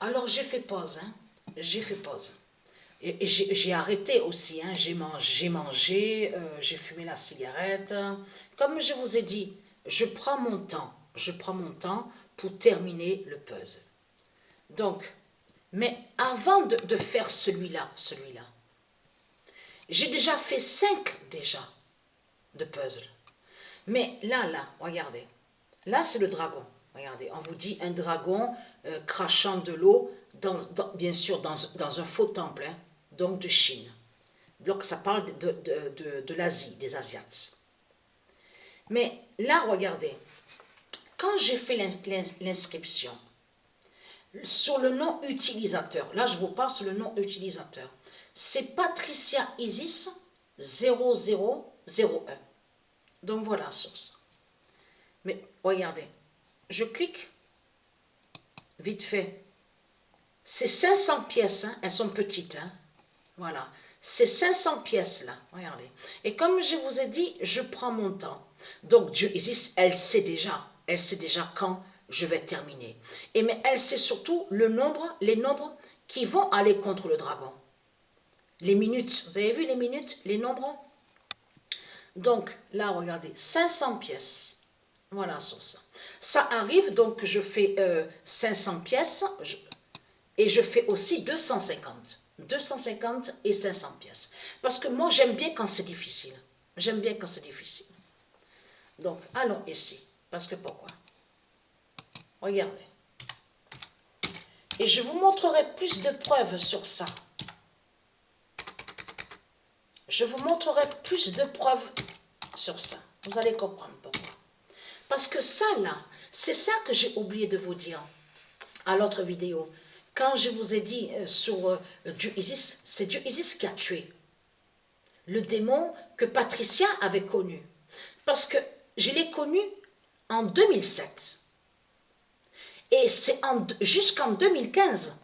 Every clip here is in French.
Alors j'ai fait pause, hein. J'ai fait pause. Et j'ai arrêté aussi, hein. J'ai mangé, j'ai fumé la cigarette. Comme je vous ai dit, je prends mon temps. Je prends mon temps pour terminer le puzzle. Donc, mais avant de faire celui-là, j'ai déjà fait 5 déjà de puzzle. Mais là, regardez. Là, c'est le dragon. Regardez, on vous dit un dragon crachant de l'eau, bien sûr, dans un faux temple, hein, donc de Chine. Donc, ça parle de l'Asie, des Asiates. Mais là, regardez, quand j'ai fait l'inscription, sur le nom utilisateur, là, je vous parle sur le nom utilisateur, c'est Patricia Isis 0001. Donc, voilà, sur ça. Mais regardez, je clique, vite fait. C'est 500 pièces, hein, elles sont petites, hein, voilà. C'est 500 pièces là, regardez. Et comme je vous ai dit, je prends mon temps. Donc Dieu Isis, elle sait déjà quand je vais terminer. Mais elle sait surtout les nombres qui vont aller contre le dragon. Les minutes, vous avez vu les minutes, les nombres? Donc là, regardez, 500 pièces. Voilà sur ça. Ça arrive, donc je fais 500 pièces et je fais aussi 250. 250 et 500 pièces. Parce que moi, j'aime bien quand c'est difficile. J'aime bien quand c'est difficile. Donc, allons ici. Parce que pourquoi? Regardez. Et je vous montrerai plus de preuves sur ça. Je vous montrerai plus de preuves sur ça. Vous allez comprendre pourquoi. Parce que ça, là, c'est ça que j'ai oublié de vous dire à l'autre vidéo. Quand je vous ai dit sur Dieu Isis, c'est Dieu Isis qui a tué le démon que Patricia avait connu. Parce que je l'ai connu en 2007. Et c'est jusqu'en 2015,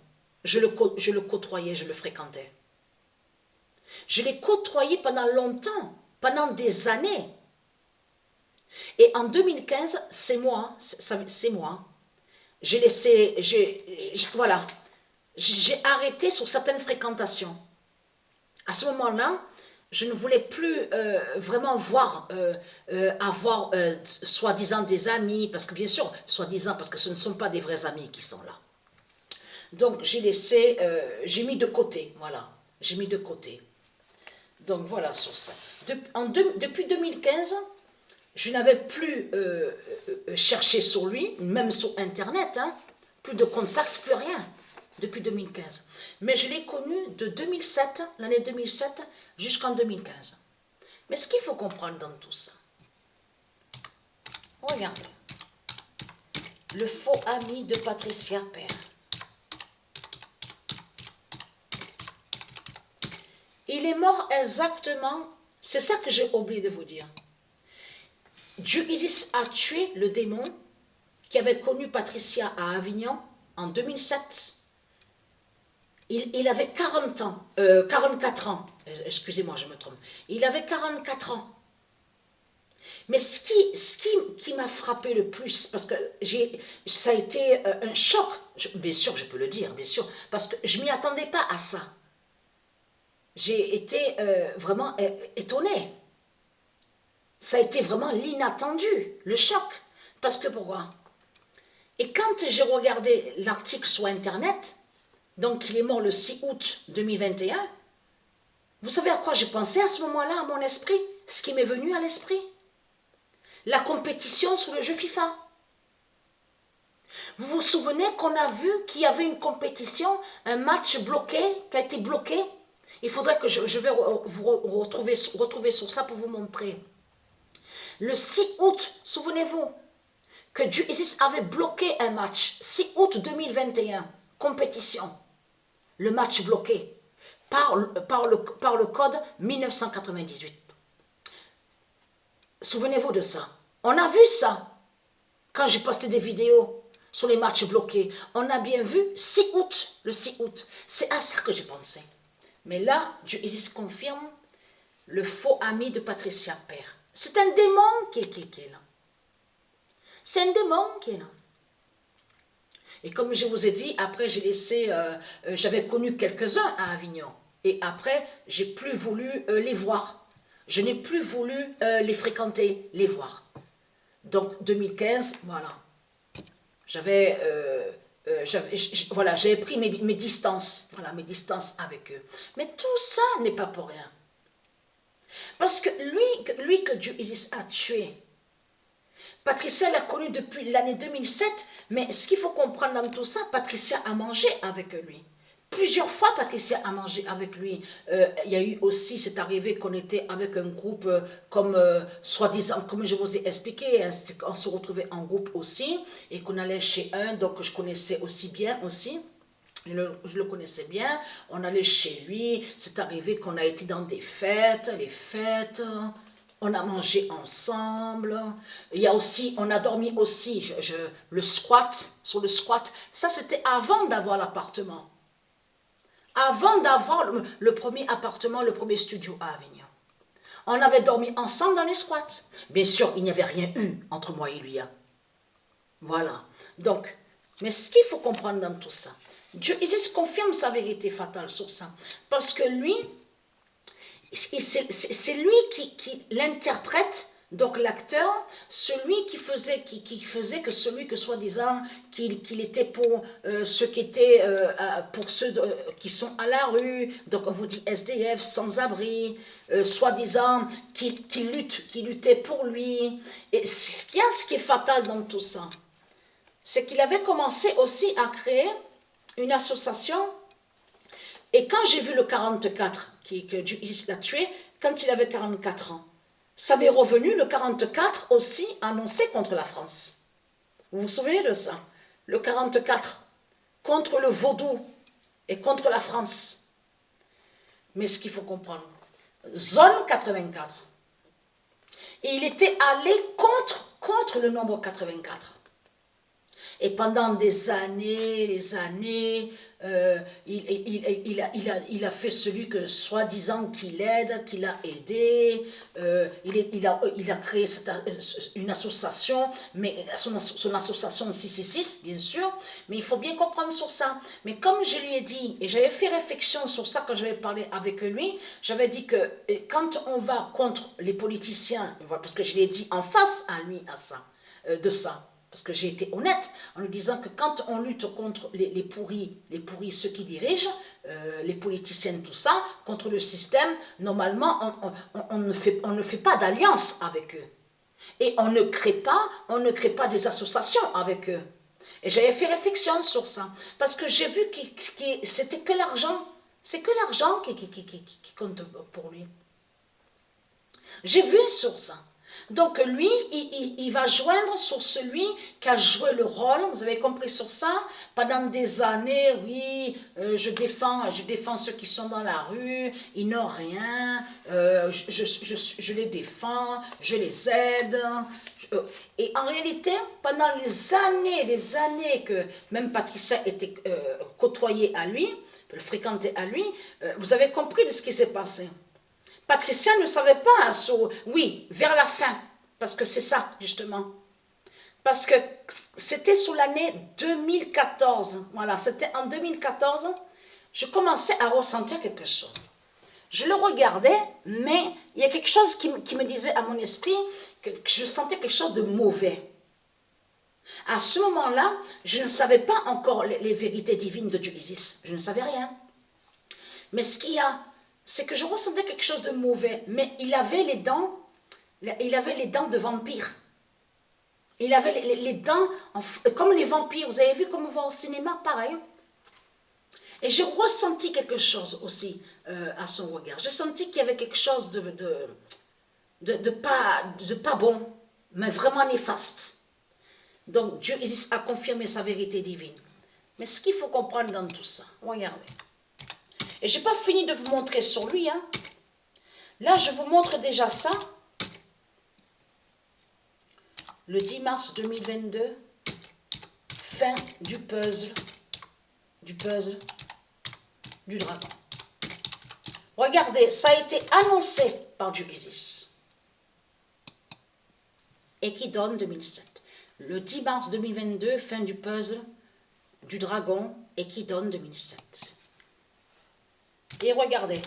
je le côtoyais, je le fréquentais. Je l'ai côtoyé pendant longtemps, pendant des années. Et en 2015, c'est moi. J'ai laissé, voilà, j'ai arrêté sur certaines fréquentations. À ce moment-là, je ne voulais plus vraiment avoir soi-disant des amis, parce que bien sûr, soi-disant, parce que ce ne sont pas des vrais amis qui sont là. Donc j'ai laissé, j'ai mis de côté, voilà, j'ai mis de côté. Donc voilà sur ça. Depuis 2015, je n'avais plus cherché sur lui, même sur Internet, hein, plus de contact, plus rien, depuis 2015. Mais je l'ai connu de 2007, l'année 2007, jusqu'en 2015. Mais ce qu'il faut comprendre dans tout ça, regardez, le faux ami de Patricia Père. Il est mort exactement, c'est ça que j'ai oublié de vous dire. Dieu Isis a tué le démon qui avait connu Patricia à Avignon en 2007. Il avait 44 ans, excusez-moi, je me trompe. Il avait 44 ans. Mais ce qui m'a frappé le plus, parce que ça a été un choc, bien sûr, je peux le dire, bien sûr, parce que je ne m'y attendais pas à ça. J'ai été vraiment étonnée. Ça a été vraiment l'inattendu, le choc. Parce que pourquoi? Et quand j'ai regardé l'article sur Internet, donc il est mort le 6 août 2021, vous savez à quoi j'ai pensé à ce moment-là, à mon esprit? Ce qui m'est venu à l'esprit? La compétition sur le jeu FIFA. Vous vous souvenez qu'on a vu qu'il y avait une compétition, un match bloqué, qui a été bloqué? Il faudrait que je vais vous retrouver sur ça pour vous montrer. Le 6 août, souvenez-vous, que Dieu Isis avait bloqué un match. 6 août 2021, compétition. Le match bloqué par le code 1998. Souvenez-vous de ça. On a vu ça quand j'ai posté des vidéos sur les matchs bloqués. On a bien vu 6 août, le 6 août. C'est à ça que j'ai pensé. Mais là, Dieu Isis confirme le faux ami de Patricia Père. C'est un démon qui est là. C'est un démon qui est là. Et comme je vous ai dit, après j'ai laissé, j'avais connu quelques-uns à Avignon. Et après, j'ai plus voulu les voir. Je n'ai plus voulu les fréquenter, les voir. Donc 2015, voilà. Voilà, j'avais pris mes distances, voilà, mes distances avec eux. Mais tout ça n'est pas pour rien. Parce que lui que Dieu Isis a tué, Patricia l'a connu depuis l'année 2007, mais ce qu'il faut comprendre dans tout ça, Patricia a mangé avec lui. Plusieurs fois, Patricia a mangé avec lui. Il y a eu aussi, c'est arrivé qu'on était avec un groupe comme, soi-disant, comme je vous ai expliqué, hein, on se retrouvait en groupe aussi, et qu'on allait chez un, donc je connaissais aussi bien aussi. Je le connaissais bien, on allait chez lui, c'est arrivé qu'on a été dans des fêtes, les fêtes, on a mangé ensemble, il y a aussi, on a dormi aussi, le squat, sur le squat, ça c'était avant d'avoir l'appartement, avant d'avoir le premier appartement, le premier studio à Avignon. On avait dormi ensemble dans les squats. Bien sûr, il n'y avait rien eu entre moi et lui. Hein. Voilà, donc, mais ce qu'il faut comprendre dans tout ça, Dieu Isis confirme sa vérité fatale sur ça. Parce que lui, c'est lui qui l'interprète, donc l'acteur, celui qui faisait que celui que soi-disant qu'il était pour ceux qui étaient, pour ceux qui sont à la rue, donc on vous dit SDF, sans-abri, soi-disant qui luttait pour lui. Et ce qui est fatal dans tout ça, c'est qu'il avait commencé aussi à créer une association, et quand j'ai vu le 44, que Dieu l'a tué, quand il avait 44 ans, ça m'est revenu le 44 aussi annoncé contre la France. Vous vous souvenez de ça? Le 44, contre le vaudou et contre la France. Mais ce qu'il faut comprendre, zone 84. Et il était allé contre le nombre 84. Et pendant des années, il a fait celui que soi-disant qu'il aide, qu'il a aidé. Il a créé une association, mais son association 666, bien sûr. Mais il faut bien comprendre sur ça. Mais comme je lui ai dit, et j'avais fait réflexion sur ça quand j'avais parlé avec lui, j'avais dit que quand on va contre les politiciens, parce que je l'ai dit en face à lui de ça. Parce que j'ai été honnête en lui disant que quand on lutte contre les pourris, ceux qui dirigent, les politiciennes, tout ça, contre le système, normalement, on ne fait pas d'alliance avec eux. Et on ne crée pas des associations avec eux. Et j'avais fait réflexion sur ça. Parce que j'ai vu que c'était que l'argent. C'est que l'argent qui compte pour lui. J'ai vu sur ça. Donc lui, il va joindre sur celui qui a joué le rôle, vous avez compris sur ça, pendant des années, oui, je défends ceux qui sont dans la rue, ils n'ont rien, je les défends, je les aide. Et en réalité, pendant les années que même Patricia était côtoyée à lui, fréquentée à lui, vous avez compris de ce qui s'est passé. Patricia ne savait pas, oui, vers la fin, parce que c'est ça, justement. Parce que c'était sous l'année 2014, voilà, c'était en 2014, je commençais à ressentir quelque chose. Je le regardais, mais il y a quelque chose qui me disait à mon esprit que je sentais quelque chose de mauvais. À ce moment-là, je ne savais pas encore les vérités divines de Dieu Isis, je ne savais rien. Mais ce qu'il y a, c'est que je ressentais quelque chose de mauvais, mais il avait les dents de vampire. Il avait les dents comme les vampires. Vous avez vu comme on va au cinéma, pareil. Et j'ai ressenti quelque chose aussi à son regard. J'ai senti qu'il y avait quelque chose de pas bon, mais vraiment néfaste. Donc Dieu a confirmé sa vérité divine. Mais ce qu'il faut comprendre dans tout ça, regardez. Et je n'ai pas fini de vous montrer sur lui. Hein. Là, je vous montre déjà ça. Le 10 mars 2022, fin du puzzle du dragon. Regardez, ça a été annoncé par Dieu Isis. Et qui donne 2007. Le 10 mars 2022, fin du puzzle du dragon et qui donne 2007. Et regardez,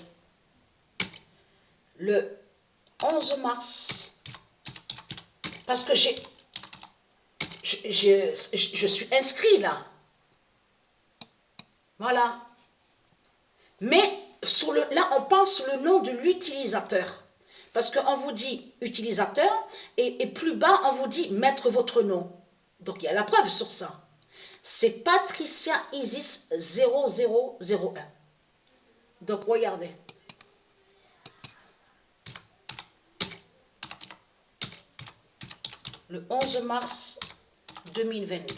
le 11 mars, parce que je suis inscrit là. Voilà. Mais là, on pense sous le nom de l'utilisateur. Parce qu'on vous dit utilisateur et plus bas, on vous dit mettre votre nom. Donc, il y a la preuve sur ça. C'est Patricia Isis 0001. Donc, regardez. Le 11 mars 2022.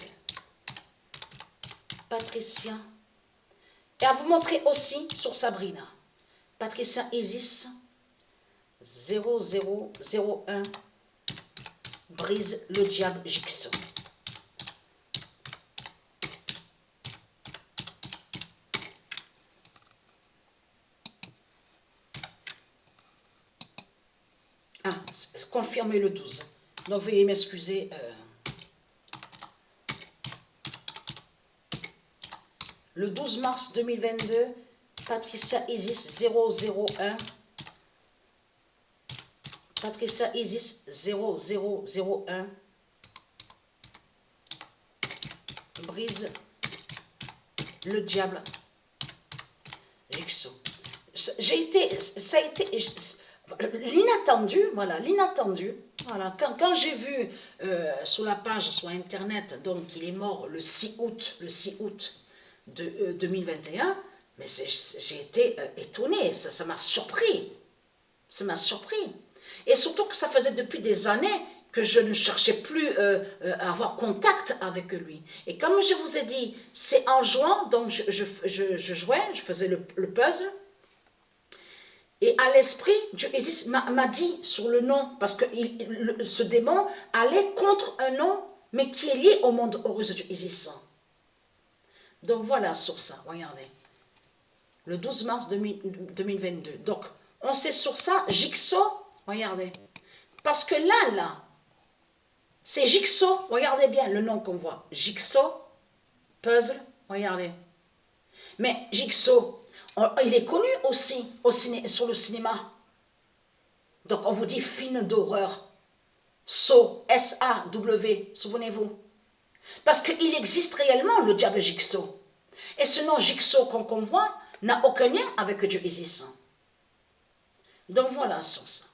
Patricia. Et à vous montrer aussi sur Sabrina. Patricia Isis 0001 brise le diable Jigsaw. Ah, confirmé le 12. Donc veuillez m'excuser. Le 12 mars 2022, Patricia Isis 001. Patricia Isis 0001 brise le diable Jigsaw. Ça a été l'inattendu, voilà, l'inattendu. Voilà, quand j'ai vu sur la page, sur Internet, donc il est mort le 6 août de 2021, mais j'ai été étonnée, ça m'a surpris. Ça m'a surpris. Et surtout que ça faisait depuis des années que je ne cherchais plus à avoir contact avec lui. Et comme je vous ai dit, c'est en jouant, donc je jouais, je faisais le puzzle. Et à l'esprit, Dieu Isis m'a dit sur le nom, parce que ce démon allait contre un nom, mais qui est lié au monde heureux de Dieu Isis. Donc voilà sur ça, regardez. Le 12 mars 2022. Donc, on sait sur ça, Jigsaw, regardez. Parce que là, c'est Jigsaw, regardez bien le nom qu'on voit. Jigsaw, puzzle, regardez. Mais Jigsaw, il est connu aussi sur le cinéma. Donc on vous dit film d'horreur. Saw, S-A-W, souvenez-vous. Parce qu'il existe réellement le diable Jigsaw. Et ce nom Jigsaw qu'on voit n'a aucun lien avec Dieu Isis. Donc voilà sur ça.